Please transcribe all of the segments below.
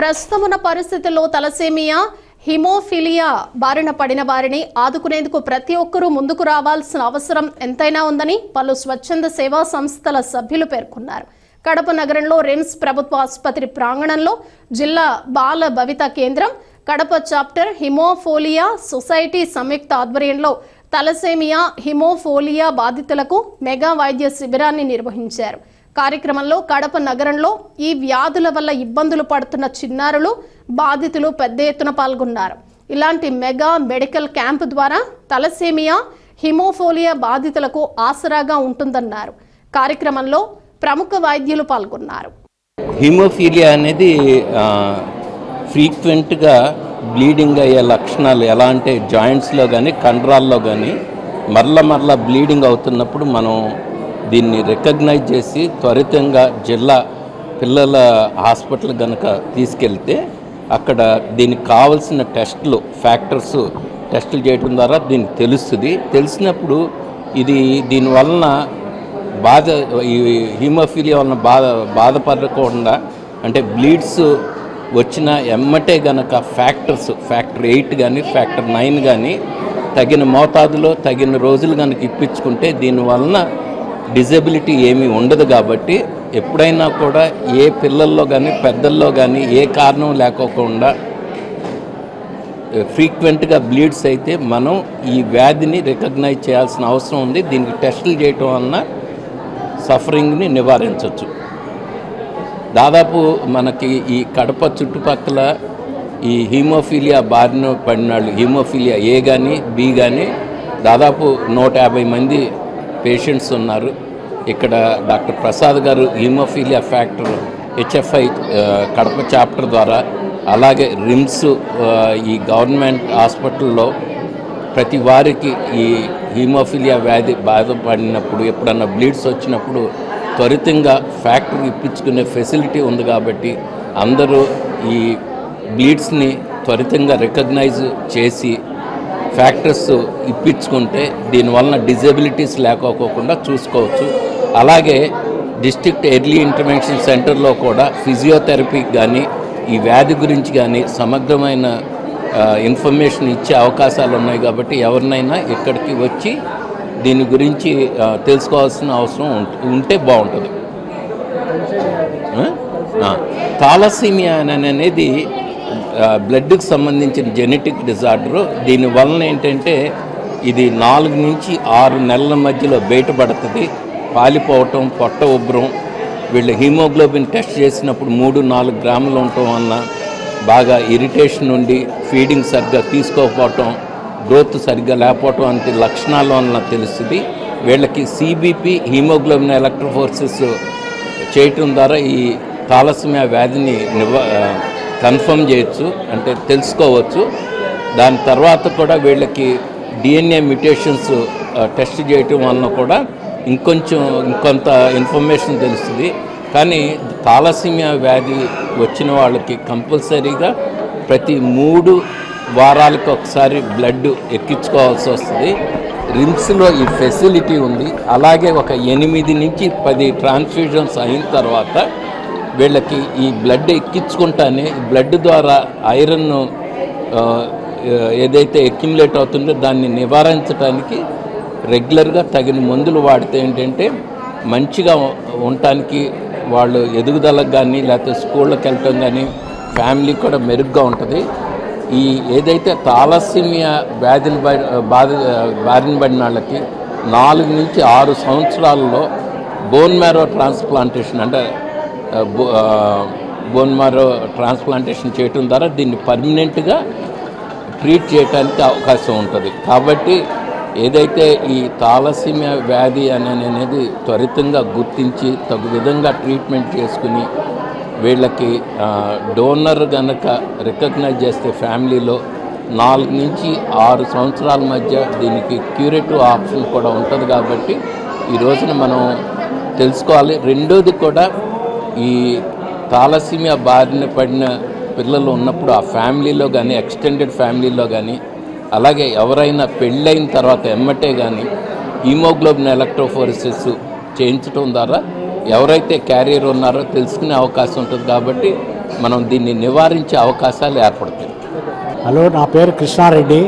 ప్రస్తుతమున్న పరిస్థితుల్లో thalassemia haemophilia బారిన పడిన వారిని ఆదుకునేందుకు ప్రతి ఒక్కరూ ముందుకు రావాల్సిన అవసరం ఎంతైనా ఉందని పలు స్వచ్ఛంద సేవా సంస్థల సభ్యులు పేర్కొన్నారు. కడప నగరంలో రిమ్స్ ప్రభుత్వ ఆసుపత్రి ప్రాంగణంలో జిల్లా బాల భవిత కేంద్రం, కడప చాప్టర్ హిమోఫోలియా సొసైటీ సంయుక్త ఆధ్వర్యంలో తలసేమియా హిమోఫోలియా బాధితులకు మెగా వైద్య శిబిరాన్ని నిర్వహించారు. కార్యక్రమంలో కడప నగరంలో ఈ వ్యాధుల వల్ల ఇబ్బందులు పడుతున్న చిన్నారులు, బాధితులు పెద్ద ఎత్తున పాల్గొన్నారు. ఇలాంటి మెగా మెడికల్ క్యాంపు ద్వారా తలసేమియా హిమోఫోలియా బాధితులకు ఆసరాగా ఉంటుందన్నారు. కార్యక్రమంలో ప్రముఖ వైద్యులు పాల్గొన్నారు. హిమోఫీలియా అనేది ఫ్రీక్వెంట్గా బ్లీడింగ్ అయ్యే లక్షణాలు ఎలా అంటే జాయింట్స్లో కానీ కండరాల్లో కానీ మరల బ్లీడింగ్ అవుతున్నప్పుడు మనం దీన్ని రికగ్నైజ్ చేసి త్వరితంగా జిల్లా పిల్లల హాస్పిటల్ కనుక తీసుకెళ్తే అక్కడ దీనికి కావాల్సిన టెస్టులు టెస్టులు చేయడం ద్వారా దీనికి తెలుస్తుంది. తెలిసినప్పుడు దీనివలన ఈ హీమోఫీలియా వలన బాధపడకుండా అంటే బ్లీడ్స్ వచ్చిన ఎమ్మటే గనక ఫ్యాక్టర్ 8 కానీ ఫ్యాక్టర్ 9 కానీ తగిన మోతాదులో తగిన రోజులు కనుక ఇప్పించుకుంటే దీనివలన డిజబిలిటీ ఏమీ ఉండదు. కాబట్టి ఎప్పుడైనా కూడా ఏ పిల్లల్లో కానీ పెద్దల్లో కానీ ఏ కారణం లేకోకుండా ఫ్రీక్వెంట్గా బ్లీడ్స్ అయితే మనం ఈ వ్యాధిని రికగ్నైజ్ చేయాల్సిన అవసరం ఉంది. దీనికి టెస్టులు చేయటం వలన సఫరింగ్ని నివారించవచ్చు. దాదాపు మనకి ఈ కడప చుట్టుపక్కల ఈ హీమోఫీలియా బారిన పడిన వాళ్ళు, హీమోఫీలియా ఏ కానీ బి కానీ దాదాపు 150 మంది పేషెంట్స్ ఉన్నారు. ఇక్కడ డాక్టర్ ప్రసాద్ గారు haemophilia factor HFI Kadapa chapter ద్వారా, అలాగే రిమ్స్ ఈ గవర్నమెంట్ హాస్పిటల్లో ప్రతి వారికి ఈ హీమోఫీలియా వ్యాధి బాధపడినప్పుడు ఎప్పుడన్నా బ్లీడ్స్ వచ్చినప్పుడు త్వరితంగా ఫ్యాక్టర్ ఇప్పించుకునే ఫెసిలిటీ ఉంది. కాబట్టి అందరూ ఈ బ్లీడ్స్ని త్వరితంగా రికగ్నైజ్ చేసి ఫ్యాక్టర్స్ ఇప్పించుకుంటే దీనివలన డిజబిలిటీస్ లేకపోకుండా చూసుకోవచ్చు. అలాగే డిస్ట్రిక్ట్ ఎర్లీ ఇంటర్వెన్షన్ సెంటర్లో కూడా ఫిజియోథెరపీకి కానీ ఈ వ్యాధి గురించి కానీ సమగ్రమైన ఇన్ఫర్మేషన్ ఇచ్చే అవకాశాలు ఉన్నాయి. కాబట్టి ఎవరినైనా ఇక్కడికి వచ్చి దీని గురించి తెలుసుకోవాల్సిన అవసరం ఉంటే బాగుంటుంది. థాలసీమియా అనేది బ్లడ్కి సంబంధించిన జెనెటిక్ డిజార్డరు. దీనివలన ఏంటంటే ఇది 4 నుంచి 6 నెలల మధ్యలో బయటపడుతుంది. పాలిపోవటం, పొట్ట ఉబ్బరం, వీళ్ళు హీమోగ్లోబిన్ టెస్ట్ చేసినప్పుడు 3-4 గ్రాములు ఉండటం వలన బాగా ఇరిటేషన్ ఉండి ఫీడింగ్ సరిగ్గా తీసుకోకపోవటం, గ్రోత్ సరిగ్గా లేకపోవటం వంటి లక్షణాల వలన తెలుస్తుంది. వీళ్ళకి CBP హీమోగ్లోబిన్ ఎలక్ట్రోఫోరెసిస్ చేయటం ద్వారా ఈ థాలసీమియా వ్యాధిని కన్ఫర్మ్ చేయొచ్చు, అంటే తెలుసుకోవచ్చు. దాని తర్వాత కూడా వీళ్ళకి DNA మ్యుటేషన్స్ టెస్ట్ చేయటం వలన కూడా ఇంకొంత ఇన్ఫర్మేషన్ తెలుస్తుంది. కానీ థాలసీమియా వ్యాధి వచ్చిన వాళ్ళకి కంపల్సరీగా ప్రతి 3 వారాలకు ఒకసారి బ్లడ్ ఎక్కించుకోవాల్సి వస్తుంది. రిమ్స్లో ఈ ఫెసిలిటీ ఉంది. అలాగే ఒక 8 నుంచి 10 ట్రాన్స్ఫ్యూజన్స్ అయిన తర్వాత వీళ్ళకి ఈ బ్లడ్ ఎక్కించుకుంటానే బ్లడ్ ద్వారా ఐరన్ ఏదైతే అక్యుములేట్ అవుతుందో దాన్ని నివారించడానికి రెగ్యులర్గా తగిన మందులు వాడితే ఏంటంటే మంచిగా ఉండటానికి, వాళ్ళు ఎదుగుదలకు కానీ లేకపోతే స్కూళ్ళకి వెళ్ళటం కానీ ఫ్యామిలీ కూడా మెరుగ్గా ఉంటుంది. ఈ ఏదైతే థాలసీమియా బారిన పడిన వాళ్ళకి 4 నుంచి 6 సంవత్సరాలలో బోన్ మ్యారో ట్రాన్స్ప్లాంటేషన్ అంటే బోన్ మ్యారో ట్రాన్స్ప్లాంటేషన్ చేయటం ద్వారా దీన్ని పర్మనెంట్గా ట్రీట్ చేయడానికి అవకాశం ఉంటుంది. కాబట్టి ఏదైతే ఈ థాలసీమియా వ్యాధి అనేది త్వరితంగా గుర్తించి తగు విధంగా ట్రీట్మెంట్ చేసుకుని వీళ్ళకి డోనర్ కనుక రికగ్నైజ్ చేస్తే ఫ్యామిలీలో 4 నుంచి 6 సంవత్సరాల మధ్య దీనికి క్యూరేటివ్ ఆప్షన్ కూడా ఉంటుంది. కాబట్టి ఈ రోజున మనం తెలుసుకోవాలి. రెండోది కూడా ఈ థాలసీమియా బారిన పడిన పిల్లలు ఉన్నప్పుడు ఆ ఫ్యామిలీలో కానీ ఎక్స్టెండెడ్ ఫ్యామిలీలో కానీ అలాగే ఎవరైనా పెళ్ళైన తర్వాత ఎమ్మటే కానీ హీమోగ్లోబిన్ ఎలక్ట్రోఫోరెసిస్ చేయించడం ద్వారా ఎవరైతే క్యారియర్ ఉన్నారో తెలుసుకునే అవకాశం ఉంటుంది. కాబట్టి మనం దీన్ని నివారించే అవకాశాలు ఏర్పడతాయి. హలో, నా పేరు Krishna Reddy,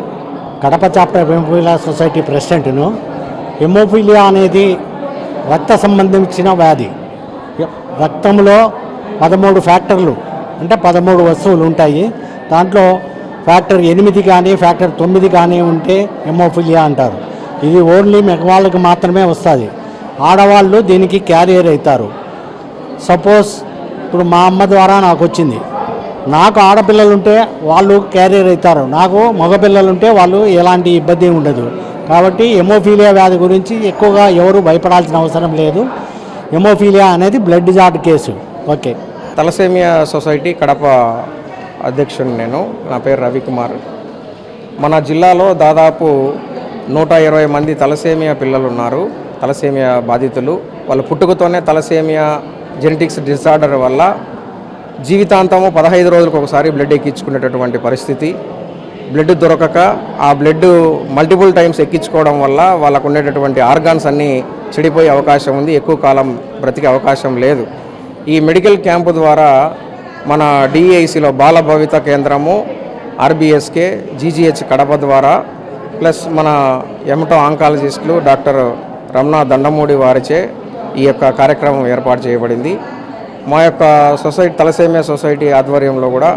Kadapa chapter haemophilia society ప్రెసిడెంట్ను. Haemophilia అనేది రక్త సంబంధించిన వ్యాధి. రక్తంలో 13 ఫ్యాక్టర్లు అంటే 13 వస్తువులు ఉంటాయి. దాంట్లో ఫ్యాక్టర్ 8 కానీ ఫ్యాక్టర్ 9 కానీ ఉంటే హెమోఫీలియా అంటారు. ఇది ఓన్లీ మగవాళ్ళకి మాత్రమే వస్తుంది. ఆడవాళ్ళు దీనికి క్యారియర్ అవుతారు. సపోజ్ ఇప్పుడు మా అమ్మ ద్వారా నాకు వచ్చింది. నాకు ఆడపిల్లలు ఉంటే వాళ్ళు క్యారియర్ అవుతారు, నాకు మగపిల్లలు ఉంటే వాళ్ళు ఎలాంటి ఇబ్బంది ఉండదు. కాబట్టి హెమోఫీలియా వ్యాధి గురించి ఎక్కువగా ఎవరు భయపడాల్సిన అవసరం లేదు. హెమోఫీలియా అనేది బ్లడ్ జార్ట్ case. Okay. Thalassaemia society Kadapa అధ్యక్షుడిని నేను. నా పేరు రవికుమార్. మన జిల్లాలో దాదాపు 120 మంది తలసేమియా పిల్లలు ఉన్నారు, తలసేమియా బాధితులు. వాళ్ళు పుట్టుకతోనే తలసేమియా జెనెటిక్స్ డిసార్డర్ వల్ల జీవితాంతము 15 రోజులకు ఒకసారి బ్లడ్ ఎక్కించుకునేటటువంటి పరిస్థితి. బ్లడ్ దొరకక ఆ బ్లడ్ మల్టిపుల్ టైమ్స్ ఎక్కించుకోవడం వల్ల వాళ్ళకు ఉండేటటువంటి ఆర్గాన్స్ అన్నీ చెడిపోయే అవకాశం ఉంది, ఎక్కువ కాలం బ్రతికే అవకాశం లేదు. ఈ మెడికల్ క్యాంపు ద్వారా మన డిఐసిలో బాల భవిత కేంద్రము, ఆర్బిఎస్కే, జీజీహెచ్ కడప ద్వారా ప్లస్ మన ఎమటో ఆంకాలజిస్టులు డాక్టర్ రమణ దండమూడి వారిచే ఈ యొక్క కార్యక్రమం ఏర్పాటు చేయబడింది. మా యొక్క సొసైటీ తలసేమియా సొసైటీ ఆధ్వర్యంలో కూడా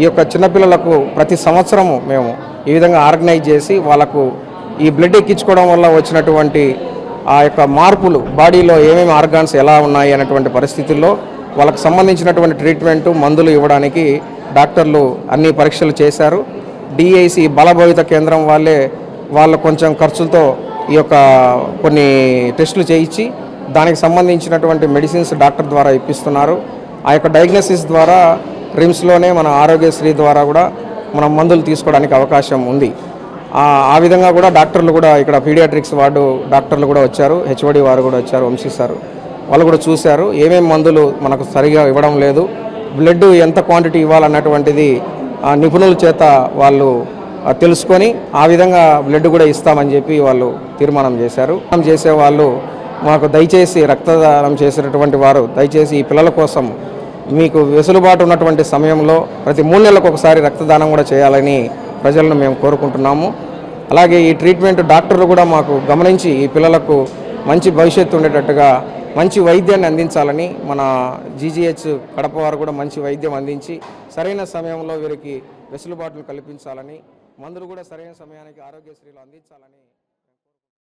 ఈ యొక్క చిన్నపిల్లలకు ప్రతి సంవత్సరము మేము ఈ విధంగా ఆర్గనైజ్ చేసి వాళ్ళకు ఈ బ్లడ్ ఎక్కించుకోవడం వల్ల వచ్చినటువంటి ఆ యొక్క మార్పులు, బాడీలో ఏమేమి ఆర్గాన్స్ ఎలా ఉన్నాయి అనేటువంటి పరిస్థితుల్లో వాళ్ళకు సంబంధించినటువంటి ట్రీట్మెంటు, మందులు ఇవ్వడానికి డాక్టర్లు అన్ని పరీక్షలు చేశారు. డిఐసి బలభవిత కేంద్రం వాళ్ళు కొంచెం ఖర్చులతో ఈ యొక్క కొన్ని టెస్టులు చేయించి దానికి సంబంధించినటువంటి మెడిసిన్స్ డాక్టర్ ద్వారా ఇప్పిస్తున్నారు. ఆ యొక్క డయాగ్నోసిస్ ద్వారా రిమ్స్లోనే మన ఆరోగ్యశ్రీ ద్వారా కూడా మనం మందులు తీసుకోవడానికి అవకాశం ఉంది. ఆ విధంగా కూడా డాక్టర్లు కూడా ఇక్కడ పీడియాట్రిక్స్ వార్డు డాక్టర్లు కూడా వచ్చారు, హెచ్ఓడి వారు కూడా వచ్చారు, వంశీ సార్ వాళ్ళు కూడా చూశారు. ఏమేమి మందులు మనకు సరిగా ఇవ్వడం లేదు, బ్లడ్ ఎంత క్వాంటిటీ ఇవ్వాలన్నటువంటిది నిపుణుల చేత వాళ్ళు తెలుసుకొని ఆ విధంగా బ్లడ్ కూడా ఇస్తామని చెప్పి వాళ్ళు తీర్మానం చేశారు. చేసేవాళ్ళు మాకు దయచేసి రక్తదానం చేసేటటువంటి వారు దయచేసి ఈ పిల్లల కోసం మీకు వెసులుబాటు ఉన్నటువంటి సమయంలో ప్రతి 3 నెలలకు ఒకసారి రక్తదానం కూడా చేయాలని ప్రజలను మేము కోరుకుంటున్నాము. అలాగే ఈ ట్రీట్మెంట్ డాక్టర్లు కూడా మాకు గమనించి ఈ పిల్లలకు మంచి భవిష్యత్తు ఉండేటట్టుగా మంచి వైద్యాన్ని అందించాలని మన జీజీహెచ్ కడప వారు కూడా మంచి వైద్యం అందించి సరైన సమయంలో వీరికి వెసులుబాటును కల్పించాలని, మందులు కూడా సరైన సమయానికి ఆరోగ్యశ్రీలో అందించాలని